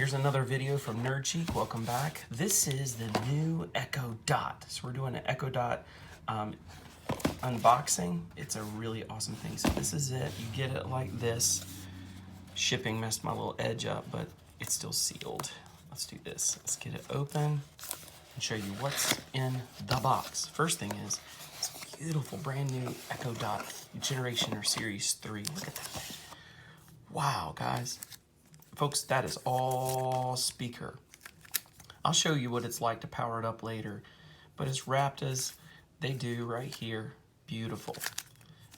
here's another video from Nerd Cheek. Welcome back. This is the new Echo Dot. So we're doing an Echo Dot unboxing. It's a really awesome thing. So this is it. You get it like this. Shipping messed my little edge up, but it's still sealed. Let's do this. Let's get it open and show you what's in the box. First thing is this beautiful brand new Echo Dot Generation or Series 3. Look at that thing. Wow, guys. Folks, that is all speaker. I'll show you what it's like to power it up later, but it's wrapped as they do right here. Beautiful.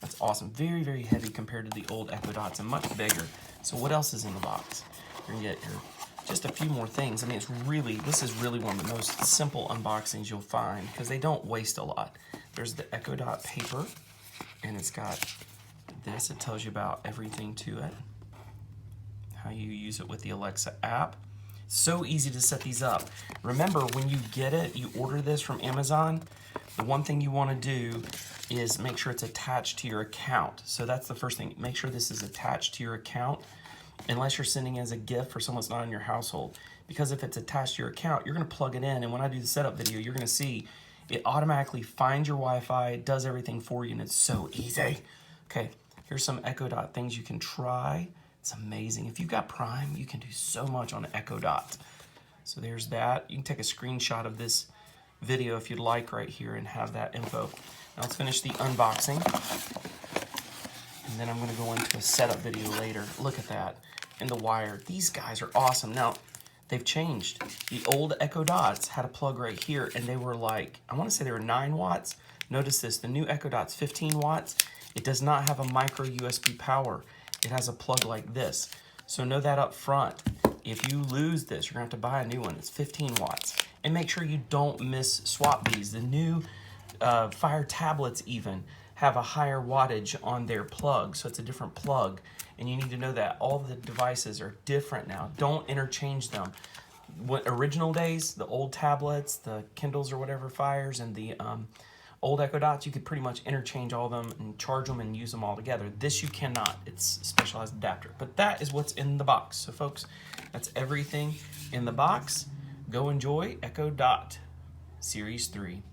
That's awesome. Very, very heavy compared to the old Echo Dots and much bigger. So what else is in the box? You're gonna get your, just a few more things. I mean, this is really one of the most simple unboxings you'll find because they don't waste a lot. There's the Echo Dot paper, and it's got this. It tells you about everything to it. How you use it with the Alexa app. So easy to set these up. Remember, when you get it, you order this from Amazon, the one thing you want to do is make sure it's attached to your account. So that's the first thing. Make sure this is attached to your account, unless you're sending it as a gift for someone that's not in your household. Because if it's attached to your account, you're going to plug it in, and when I do the setup video, you're going to see it automatically finds your Wi-Fi, it does everything for you, and it's so easy. Okay, here's some Echo Dot things you can try. It's amazing. If you've got Prime, you can do so much on Echo Dot. So there's that. You can take a screenshot of this video if you'd like right here and have that info. Now let's finish the unboxing. And then I'm going to go into a setup video later. Look at that. And the wire. These guys are awesome. Now, they've changed. The old Echo Dots had a plug right here, and they were like, I want to say they were 9 watts. Notice this. The new Echo Dot's 15 watts. It does not have a micro USB power. It has a plug like this. So know that up front. If you lose this, you're gonna have to buy a new one. It's 15 watts. And make sure you don't miss swap these. The new Fire tablets even have a higher wattage on their plug, so it's a different plug. And you need to know that all the devices are different now. Don't interchange them. What original days, the old tablets, the Kindles or whatever Fires, and the old Echo Dots, you could pretty much interchange all of them and charge them and use them all together. This you cannot. It's a specialized adapter. But that is what's in the box. So folks, that's everything in the box. Go enjoy Echo Dot Series 3.